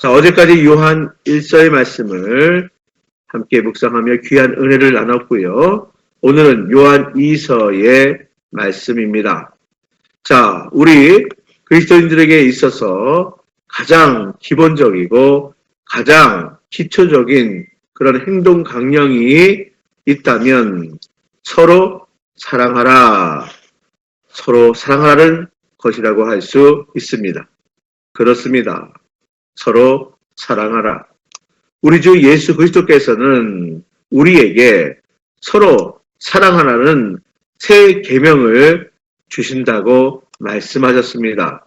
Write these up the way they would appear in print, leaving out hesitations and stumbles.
자, 어제까지 요한 1서의 말씀을 함께 묵상하며 귀한 은혜를 나눴고요. 오늘은 요한 2서의 말씀입니다. 자, 우리 그리스도인들에게 있어서 가장 기본적이고 가장 기초적인 그런 행동 강령이 있다면 서로 사랑하라. 서로 사랑하라는 것이라고 할 수 있습니다. 그렇습니다. 서로 사랑하라. 우리 주 예수 그리스도께서는 우리에게 서로 사랑하라는 새 계명을 주신다고 말씀하셨습니다.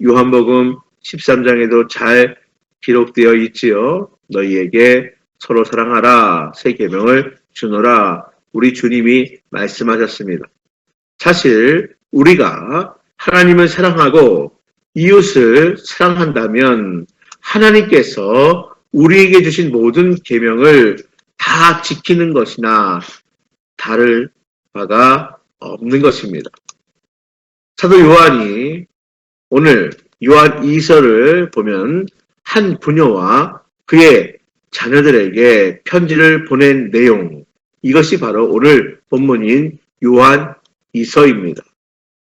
요한복음 13장에도 잘 기록되어 있지요. 너희에게 서로 사랑하라 새 계명을 주노라. 우리 주님이 말씀하셨습니다. 사실 우리가 하나님을 사랑하고 이웃을 사랑한다면 하나님께서 우리에게 주신 모든 계명을 다 지키는 것이나 다를 바가 없는 것입니다. 사도 요한이 오늘 요한 2서를 보면 한 부녀와 그의 자녀들에게 편지를 보낸 내용, 이것이 바로 오늘 본문인 요한 2서입니다.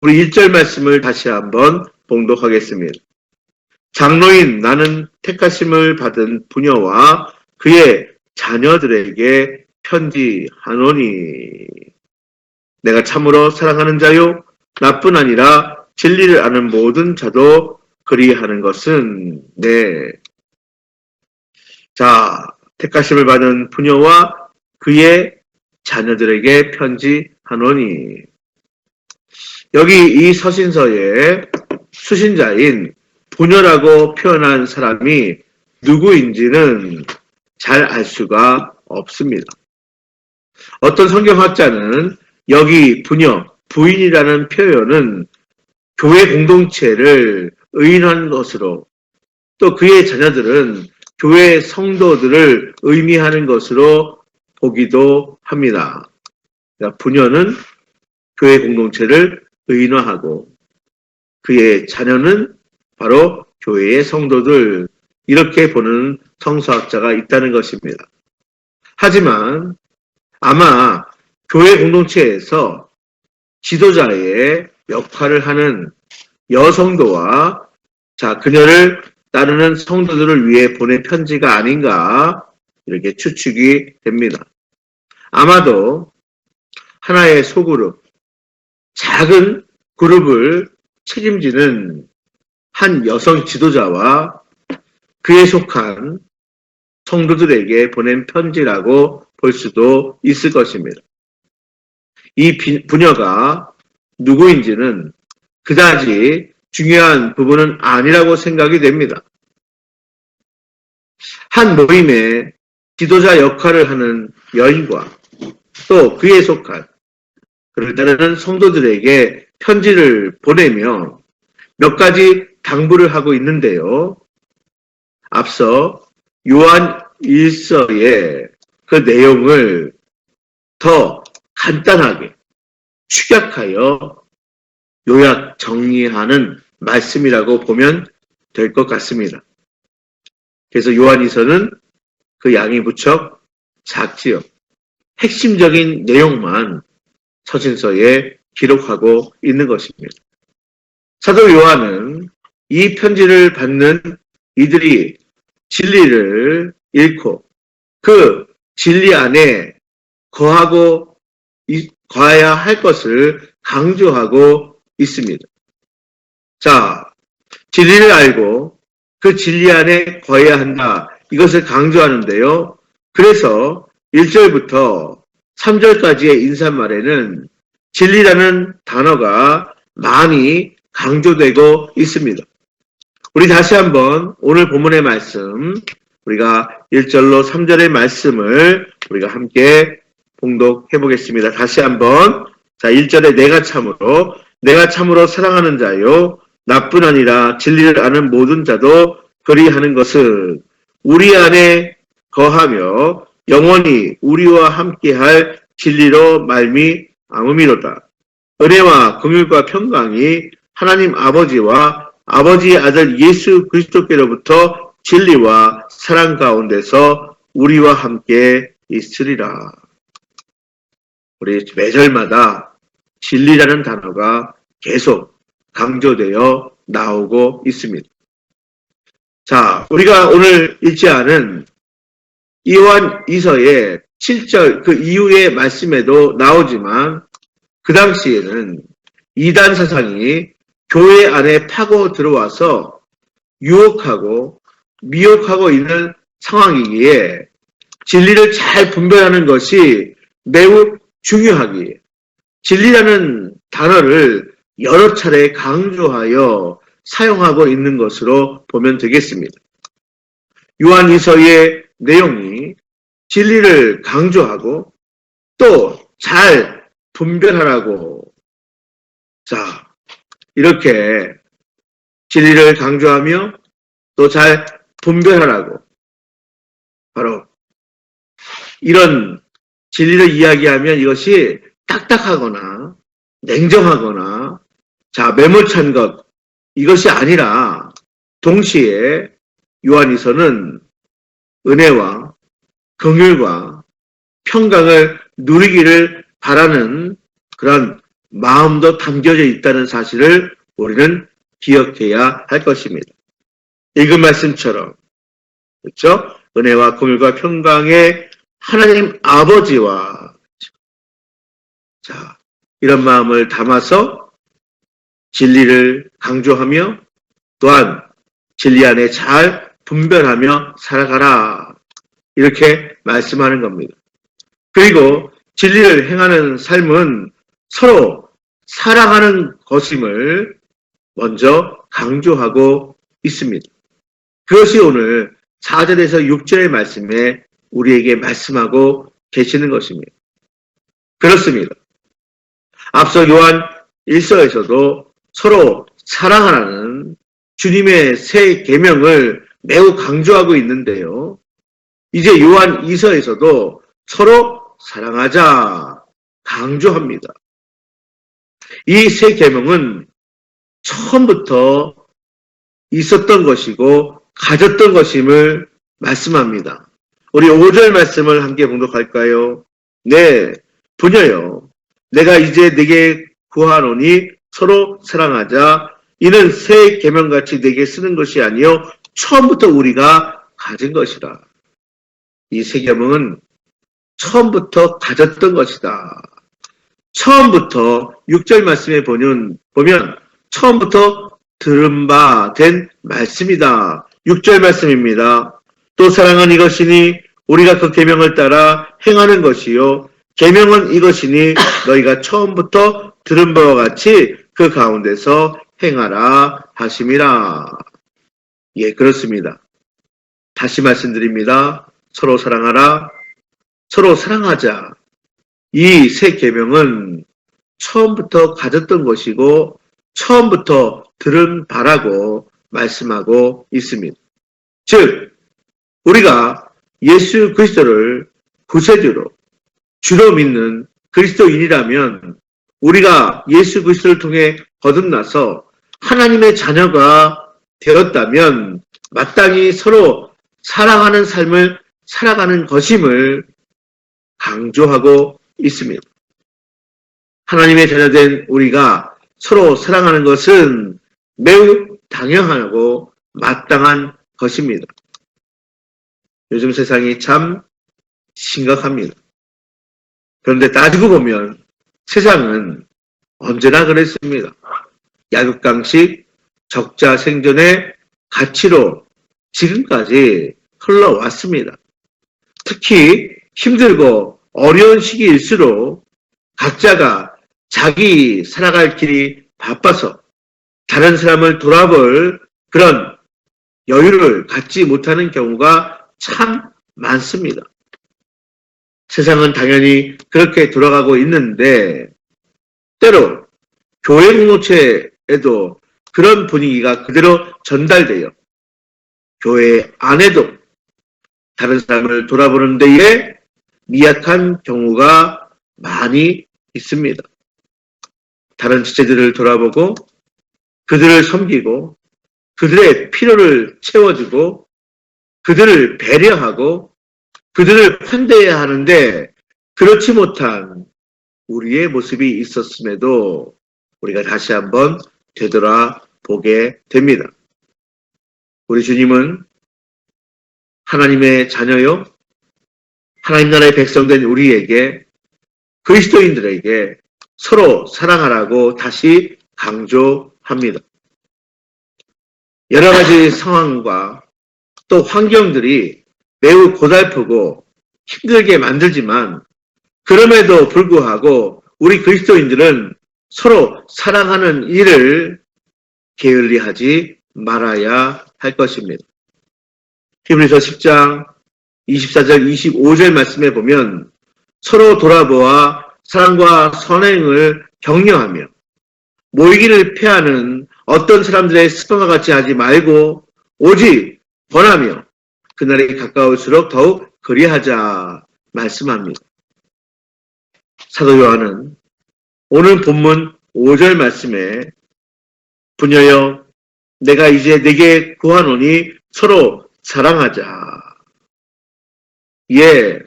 우리 1절 말씀을 다시 한번 봉독하겠습니다. 장로인 나는 택하심을 받은 부녀와 그의 자녀들에게 편지하노니 내가 참으로 사랑하는 자요 나뿐 아니라 진리를 아는 모든 자도 그리하는 것은 자, 택하심을 받은 부녀와 그의 자녀들에게 편지하노니 여기 이 서신서에 수신자인 부녀라고 표현한 사람이 누구인지는 잘 알 수가 없습니다. 어떤 성경학자는 여기 부녀, 부인이라는 표현은 교회 공동체를 의인한 것으로 또 그의 자녀들은 교회 성도들을 의미하는 것으로 보기도 합니다. 그러니까 부녀는 교회 공동체를 의인화하고 그의 자녀는 바로 교회의 성도들, 이렇게 보는 성서학자가 있다는 것입니다. 하지만 아마 교회 공동체에서 지도자의 역할을 하는 여성도와 그녀를 따르는 성도들을 위해 보낸 편지가 아닌가 이렇게 추측이 됩니다. 아마도 하나의 소그룹, 작은 그룹을 책임지는 한 여성 지도자와 그에 속한 성도들에게 보낸 편지라고 볼 수도 있을 것입니다. 이 부녀가 누구인지는 그다지 중요한 부분은 아니라고 생각이 됩니다. 한 모임의 지도자 역할을 하는 여인과 또 그에 속한 그를 따르는 성도들에게 편지를 보내며 몇 가지 당부를 하고 있는데요. 앞서 요한 1서의 그 내용을 더 간단하게 축약하여 요약 정리하는 말씀이라고 보면 될 것 같습니다. 그래서 요한 2서는 그 양이 무척 작지요. 핵심적인 내용만 서신서에 기록하고 있는 것입니다. 사도 요한은 이 편지를 받는 이들이 진리를 잃고 그 진리 안에 거해야 할 것을 강조하고 있습니다. 자, 진리를 알고 그 진리 안에 거해야 한다. 이것을 강조하는데요. 그래서 1절부터 3절까지의 인사말에는 진리라는 단어가 많이 강조되고 있습니다. 우리 다시 한번 오늘 본문의 말씀, 우리가 1절로 3절의 말씀을 우리가 함께 봉독해 보겠습니다. 다시 한번. 자, 1절에 내가 참으로 사랑하는 자요 나뿐 아니라 진리를 아는 모든 자도 그리하는 것은 우리 안에 거하며 영원히 우리와 함께할 진리로 말미암음이로다. 은혜와 긍휼과 평강이 하나님 아버지와 아버지의 아들 예수 그리스도께로부터 진리와 사랑 가운데서 우리와 함께 있으리라. 우리 매절마다 진리라는 단어가 계속 강조되어 나오고 있습니다. 자, 우리가 오늘 읽지 않은 요한 2서의 7절 그 이후의 말씀에도 나오지만 그 당시에는 이단 사상이 교회 안에 파고 들어와서 유혹하고 미혹하고 있는 상황이기에 진리를 잘 분별하는 것이 매우 중요하기에 진리라는 단어를 여러 차례 강조하여 사용하고 있는 것으로 보면 되겠습니다. 요한 2서의 내용이 진리를 강조하고 또 잘 분별하라고 자 이렇게 진리를 강조하며 또 잘 분별하라고 바로 이런 진리를 이야기하면 이것이 딱딱하거나 냉정하거나 자 매몰찬 것 이것이 아니라 동시에 요한이서는 은혜와 긍휼과 평강을 누리기를 바라는 그런 마음도 담겨져 있다는 사실을 우리는 기억해야 할 것입니다. 읽은 말씀처럼 그렇죠? 은혜와 긍휼과 평강의 하나님 아버지와 자 이런 마음을 담아서 진리를 강조하며 또한 진리 안에 잘 분별하며 살아가라 이렇게 말씀하는 겁니다. 그리고 진리를 행하는 삶은 서로 사랑하는 것임을 먼저 강조하고 있습니다. 그것이 오늘 4절에서 6절의 말씀에 우리에게 말씀하고 계시는 것입니다. 그렇습니다. 앞서 요한 1서에서도 서로 사랑하라는 주님의 새 계명을 매우 강조하고 있는데요. 이제 요한 2서에서도 서로 사랑하자 강조합니다. 이 새 계명은 처음부터 있었던 것이고 가졌던 것임을 말씀합니다. 우리 5절 말씀을 함께 봉독할까요? 네, 부녀여 내가 이제 네게 구하노니 서로 사랑하자. 이는 새 계명같이 네게 쓰는 것이 아니요 처음부터 우리가 가진 것이라. 이 새 계명은 처음부터 가졌던 것이다. 처음부터 6절 말씀에 보면 처음부터 들은 바 된 말씀이다. 6절 말씀입니다. 또 사랑은 이것이니 우리가 그 계명을 따라 행하는 것이요 계명은 이것이니 너희가 처음부터 들은 바와 같이 그 가운데서 행하라 하심이라. 예, 그렇습니다. 다시 말씀드립니다. 서로 사랑하라. 서로 사랑하자. 이 새 계명은 처음부터 가졌던 것이고 처음부터 들은 바라고 말씀하고 있습니다. 즉 우리가 예수 그리스도를 구세주로 주로 믿는 그리스도인이라면 우리가 예수 그리스도를 통해 거듭나서 하나님의 자녀가 되었다면 마땅히 서로 사랑하는 삶을 살아가는 것임을 강조하고 있습니다. 하나님의 자녀된 우리가 서로 사랑하는 것은 매우 당연하고 마땅한 것입니다. 요즘 세상이 참 심각합니다. 그런데 따지고 보면 세상은 언제나 그랬습니다. 약육강식, 적자 생존의 가치로 지금까지 흘러왔습니다. 특히 힘들고 어려운 시기일수록 각자가 자기 살아갈 길이 바빠서 다른 사람을 돌아볼 그런 여유를 갖지 못하는 경우가 참 많습니다. 세상은 당연히 그렇게 돌아가고 있는데 때로 교회 공동체에도 그런 분위기가 그대로 전달되어 교회 안에도 다른 사람을 돌아보는 데에 미약한 경우가 많이 있습니다. 다른 지체들을 돌아보고 그들을 섬기고 그들의 필요를 채워주고 그들을 배려하고 그들을 환대해야 하는데 그렇지 못한 우리의 모습이 있었음에도 우리가 다시 한번 되돌아보게 됩니다. 우리 주님은 하나님의 자녀요, 하나님 나라의 백성된 우리에게, 그리스도인들에게 서로 사랑하라고 다시 강조합니다. 여러 가지 상황과 또 환경들이 매우 고달프고 힘들게 만들지만 그럼에도 불구하고 우리 그리스도인들은 서로 사랑하는 일을 게을리하지 말아야 할 것입니다. 히브리서 10장 24절 25절 말씀에 보면 서로 돌아보아 사랑과 선행을 격려하며 모이기를 피하는 어떤 사람들의 습관과 같이 하지 말고 오직 권하며 그날이 가까울수록 더욱 그리하자 말씀합니다. 사도 요한은 오늘 본문 5절 말씀에 부녀여 내가 이제 네게 구하노니 서로 사랑하자. 예,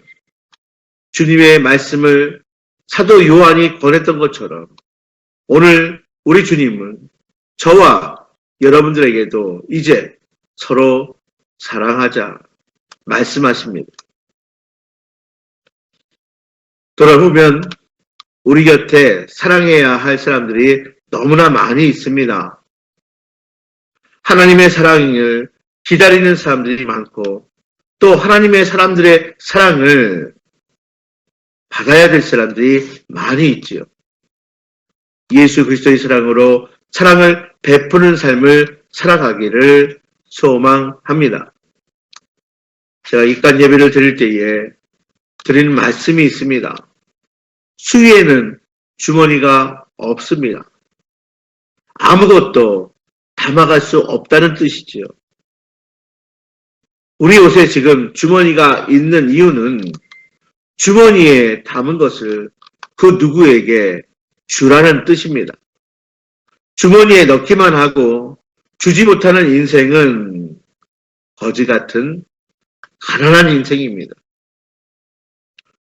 주님의 말씀을 사도 요한이 권했던 것처럼 오늘 우리 주님은 저와 여러분들에게도 이제 서로 사랑하자 말씀하십니다. 돌아보면 우리 곁에 사랑해야 할 사람들이 너무나 많이 있습니다. 하나님의 사랑을 기다리는 사람들이 많고 또 하나님의 사람들의 사랑을 받아야 될 사람들이 많이 있지요. 예수 그리스도의 사랑으로 사랑을 베푸는 삶을 살아가기를 소망합니다. 제가 입간 예배를 드릴 때에 드리는 말씀이 있습니다. 수위에는 주머니가 없습니다. 아무것도 담아갈 수 없다는 뜻이지요. 우리 옷에 지금 주머니가 있는 이유는 주머니에 담은 것을 그 누구에게 주라는 뜻입니다. 주머니에 넣기만 하고 주지 못하는 인생은 거지 같은 가난한 인생입니다.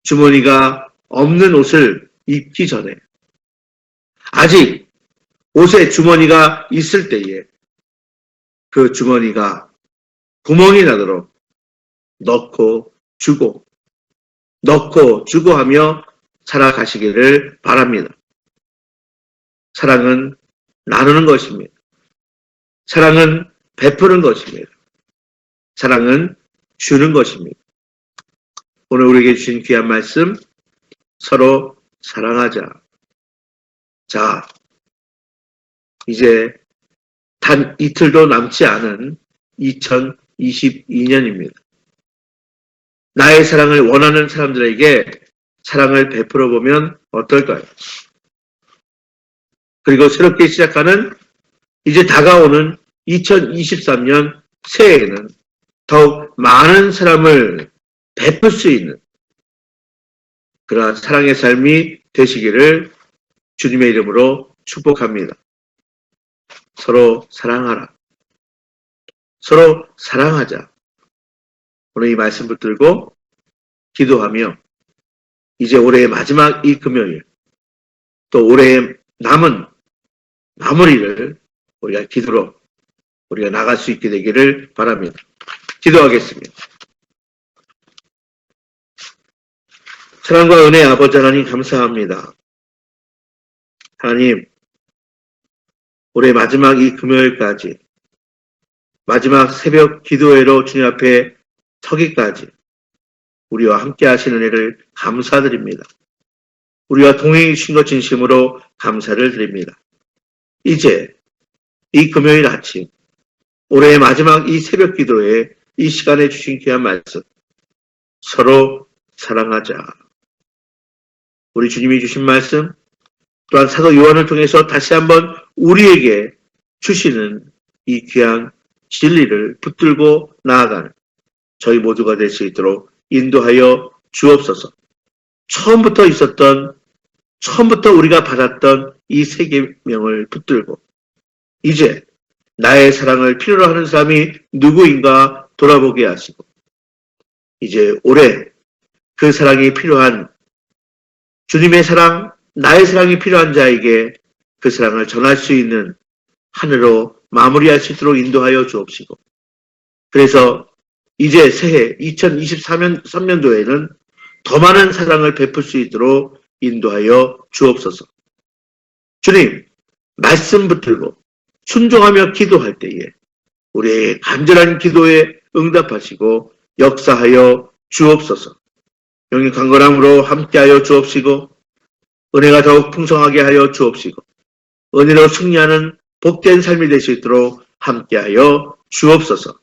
주머니가 없는 옷을 입기 전에 아직 옷에 주머니가 있을 때에 그 주머니가 구멍이 나도록 넣고 주고 하며 살아가시기를 바랍니다. 사랑은 나누는 것입니다. 사랑은 베푸는 것입니다. 사랑은 주는 것입니다. 오늘 우리에게 주신 귀한 말씀 서로 사랑하자. 자, 이제 단 이틀도 남지 않은 2022년입니다. 나의 사랑을 원하는 사람들에게 사랑을 베풀어 보면 어떨까요? 그리고 새롭게 시작하는 이제 다가오는 2023년 새해에는 더욱 많은 사람을 베풀 수 있는 그러한 사랑의 삶이 되시기를 주님의 이름으로 축복합니다. 서로 사랑하라. 서로 사랑하자. 오늘 이 말씀 붙들고 기도하며 이제 올해의 마지막 이 금요일 또 올해의 남은 마무리를 우리가 기도로 우리가 나갈 수 있게 되기를 바랍니다. 기도하겠습니다. 사랑과 은혜의 아버지 하나님 감사합니다. 하나님, 올해 마지막 이 금요일까지 마지막 새벽 기도회로 주님 앞에 서기까지 우리와 함께 하시는 은혜를 감사드립니다. 우리와 동행해 주신 것 진심으로 감사를 드립니다. 이제 이 금요일 아침 올해의 마지막 이 새벽 기도회 이 시간에 주신 귀한 말씀 서로 사랑하자. 우리 주님이 주신 말씀 또한 사도 요한을 통해서 다시 한번 우리에게 주시는 이 귀한 진리를 붙들고 나아가는 저희 모두가 될 수 있도록 인도하여 주옵소서. 처음부터 우리가 받았던 이 세 계명을 붙들고 이제 나의 사랑을 필요로 하는 사람이 누구인가 돌아보게 하시고 이제 올해 그 사랑이 필요한 주님의 사랑, 나의 사랑이 필요한 자에게 그 사랑을 전할 수 있는 한 해로 마무리할 수 있도록 인도하여 주옵시고 그래서 이제 새해 2023년도에는 더 많은 사랑을 베풀 수 있도록 인도하여 주옵소서. 주님, 말씀 붙들고 순종하며 기도할 때에 우리의 간절한 기도에 응답하시고 역사하여 주옵소서. 영의 강건함으로 함께하여 주옵시고 은혜가 더욱 풍성하게 하여 주옵시고 은혜로 승리하는 복된 삶이 될 수 있도록 함께하여 주옵소서.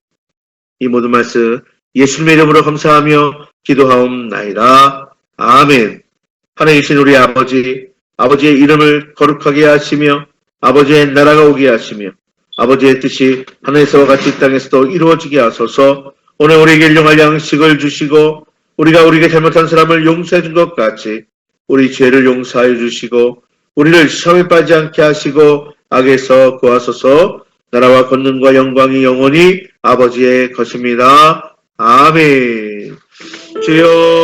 이 모든 말씀 예수님의 이름으로 감사하며 기도하옵나이다. 아멘. 하나님이신 우리 아버지, 아버지의 이름을 거룩하게 하시며 아버지의 나라가 오게 하시며 아버지의 뜻이 하늘에서와 같이 땅에서도 이루어지게 하소서. 오늘 우리에게 일용할 양식을 주시고 우리가 우리에게 잘못한 사람을 용서해 준 것 같이 우리 죄를 용서하여 주시고 우리를 시험에 빠지지 않게 하시고 악에서 구하소서. 나라와 권능과 영광이 영원히 아버지의 것입니다. 아멘. 주여